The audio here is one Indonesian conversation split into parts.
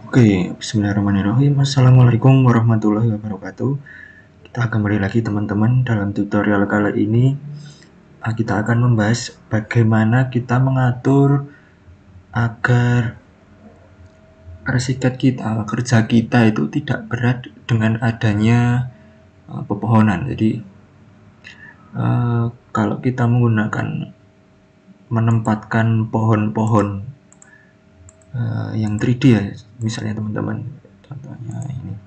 Oke, bismillahirrahmanirrahim. Assalamualaikum warahmatullahi wabarakatuh. Kita kembali lagi teman-teman dalam tutorial kali ini. Kita akan membahas bagaimana kita mengatur agar arsikat kita, kerja kita itu tidak berat dengan adanya pepohonan. Jadi kalau kita menempatkan pohon-pohon yang 3D ya, misalnya teman-teman, contohnya ini.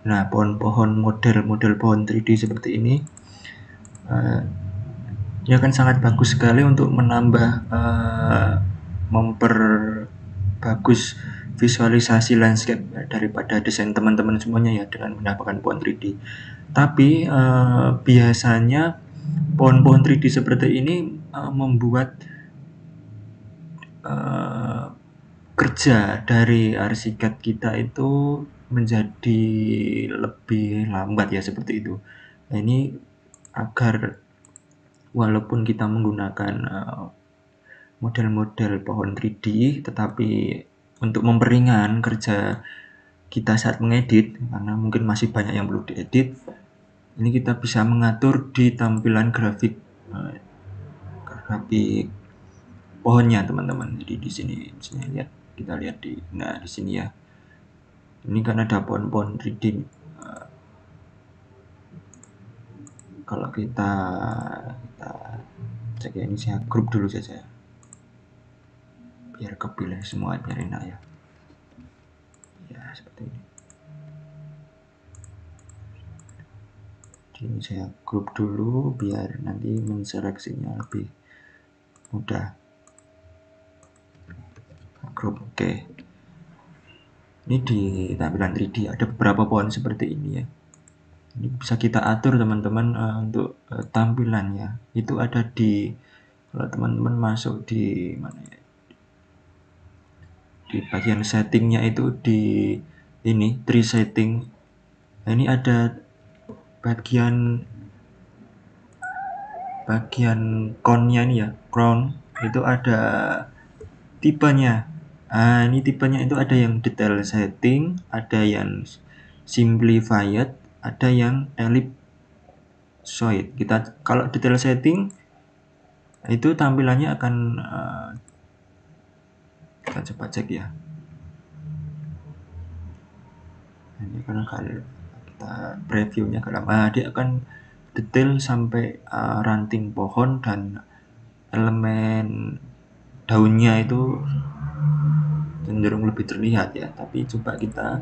Nah, pohon-pohon model pohon 3D seperti ini, ini akan sangat bagus sekali untuk memperbagus visualisasi landscape daripada desain teman-teman semuanya ya, dengan mendapatkan pohon 3D. Tapi biasanya pohon-pohon 3D seperti ini membuat kerja dari arsikat kita itu menjadi lebih lambat ya, seperti itu. Nah, ini agar walaupun kita menggunakan model-model pohon 3D, tetapi untuk memperingan kerja kita saat mengedit, karena mungkin masih banyak yang perlu diedit, ini kita bisa mengatur di tampilan grafik pohonnya teman-teman. Jadi di sini lihat, kita lihat di sini ya. Ini kan ada pohon-pohon 3D. Kalau kita cek ya, ini saya grup dulu saja biar kepilih semua, biar enak ya. Ya seperti ini. Ini saya grup dulu biar nanti menseleksinya lebih mudah. Grup, oke. Ini di tampilan 3D ada beberapa pohon seperti ini ya. Ini bisa kita atur teman-teman untuk tampilannya. Itu ada di, kalau teman-teman masuk di mana ya? Di bagian settingnya itu di ini tree setting. Nah, ini ada bagian crown-nya ini ya, crown itu ada tipenya. Nah, ini tipenya itu ada yang detail setting, ada yang simplified, ada yang ellipsoid. Kita kalau detail setting itu tampilannya akan kita coba cek ya. Ini karena kalau kita previewnya ke lama, dia akan detail sampai ranting pohon dan elemen daunnya itu cenderung lebih terlihat ya. Tapi coba kita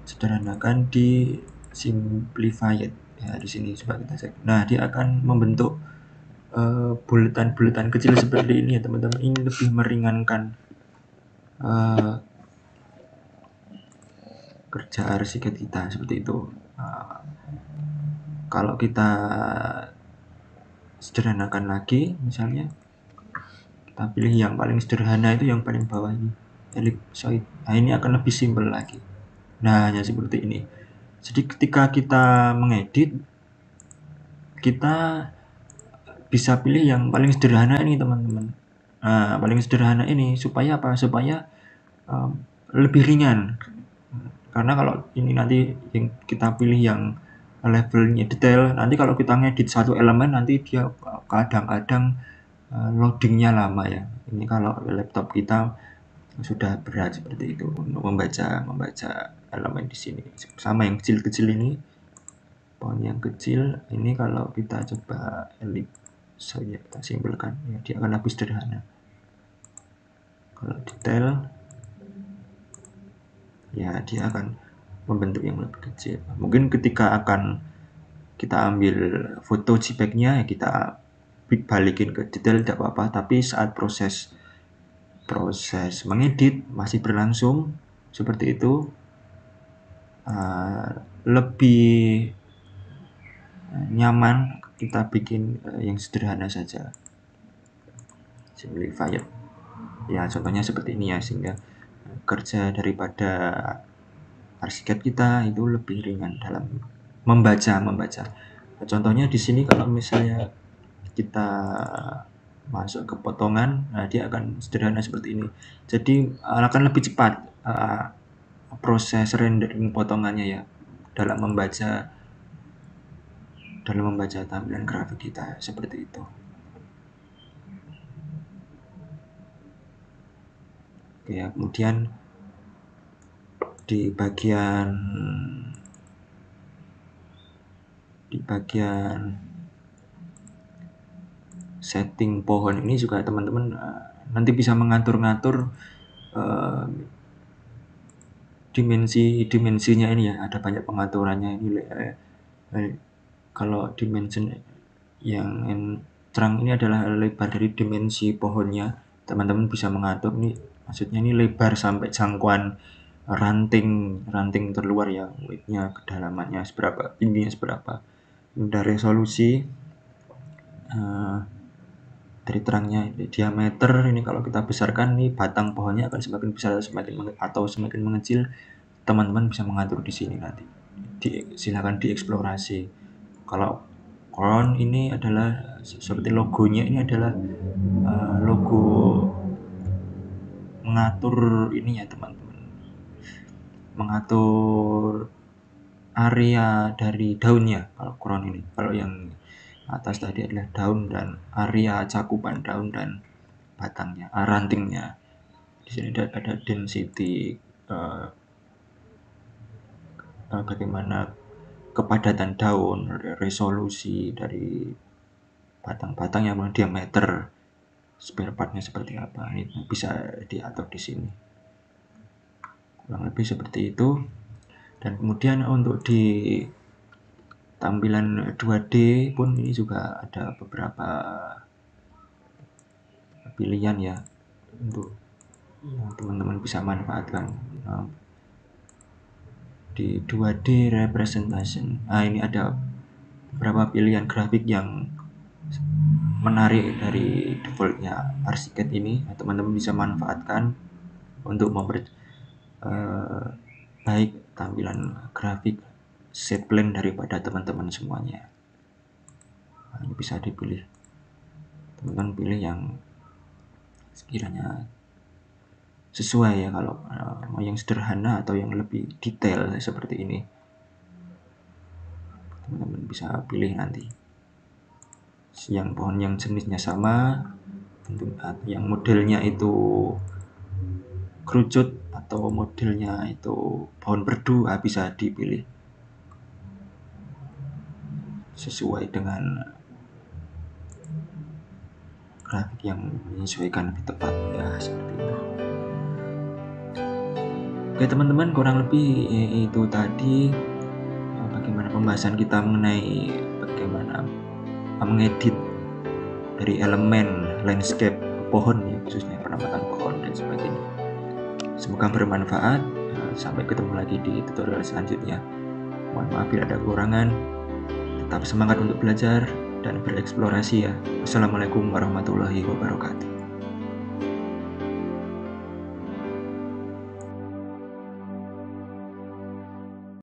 sederhanakan di simplified ya, di sini coba kita cek. Nah, dia akan membentuk buletan-buletan kecil seperti ini ya teman-teman. Ini lebih meringankan kerja arsitek kita seperti itu. Kalau kita sederhanakan lagi, misalnya kita pilih yang paling sederhana, itu yang paling bawah ini, ellipsoid. Nah, ini akan lebih simpel lagi. Nah, hanya seperti ini. Jadi ketika kita mengedit, kita bisa pilih yang paling sederhana ini teman-teman. Nah, paling sederhana ini supaya apa? Supaya lebih ringan. Karena kalau ini nanti yang kita pilih yang levelnya detail, nanti kalau kita ngedit satu elemen, nanti dia kadang-kadang loadingnya lama ya. Ini kalau laptop kita sudah berat seperti itu untuk membaca elemen di sini. Sama yang kecil-kecil ini, pohon yang kecil ini kalau kita coba ellipsoid, kita simpelkan ya, dia akan lebih sederhana. Kalau detail ya, dia akan membentuk yang lebih kecil. Mungkin ketika akan kita ambil foto JPEG-nya ya, kita balikin ke detail tidak apa-apa, tapi saat proses mengedit masih berlangsung seperti itu, lebih nyaman kita bikin yang sederhana saja, simplified ya. Contohnya seperti ini ya, sehingga kerja daripada arsitek kita itu lebih ringan dalam membaca. Contohnya di sini kalau misalnya kita masuk ke potongan, nah dia akan sederhana seperti ini. Jadi akan lebih cepat proses rendering potongannya ya dalam membaca tampilan grafik kita seperti itu. Oke ya, kemudian di bagian setting pohon ini juga teman-teman nanti bisa mengatur-ngatur dimensinya ini ya, ada banyak pengaturannya ini. Kalau dimensi yang terang ini adalah lebar dari dimensi pohonnya, teman-teman bisa mengatur ini, maksudnya ini lebar sampai jangkauan ranting terluar ya, width-nya, kedalamannya seberapa, tingginya seberapa. Udah resolusi dari terangnya, diameter ini kalau kita besarkan nih batang pohonnya akan semakin besar atau semakin mengecil, teman-teman bisa mengatur di sini nanti. Silakan dieksplorasi. Kalau crown ini adalah seperti logonya, ini adalah logo mengatur ini ya teman-teman, mengatur area dari daunnya. Kalau crown ini, kalau yang atas tadi adalah daun dan area cakupan daun dan batangnya, rantingnya. Di sini ada density, bagaimana kepadatan daun, resolusi dari batang-batang yang diameter, spare partnya seperti apa, ini bisa diatur di sini. Kurang lebih seperti itu. Dan kemudian untuk di tampilan 2D pun ini juga ada beberapa pilihan ya untuk teman-teman bisa manfaatkan di 2D representation. Ini ada beberapa pilihan grafik yang menarik dari defaultnya Archicad ini, teman-teman bisa manfaatkan untuk baik tampilan grafik set plan daripada teman-teman semuanya. Ini bisa dipilih, teman-teman pilih yang sekiranya sesuai ya, kalau mau yang sederhana atau yang lebih detail seperti ini, teman-teman bisa pilih nanti yang pohon yang jenisnya sama, yang modelnya itu kerucut atau modelnya itu pohon berdu, bisa dipilih sesuai dengan grafik yang menyesuaikan lebih tepat ya, seperti itu. Oke teman-teman, kurang lebih itu tadi bagaimana pembahasan kita mengenai bagaimana mengedit dari elemen landscape pohon ya, khususnya penampakan pohon dan sebagainya. Semoga bermanfaat. Sampai ketemu lagi di tutorial selanjutnya. Mohon maaf bila ada kekurangan. Tetap semangat untuk belajar dan bereksplorasi ya. Wassalamualaikum warahmatullahi wabarakatuh.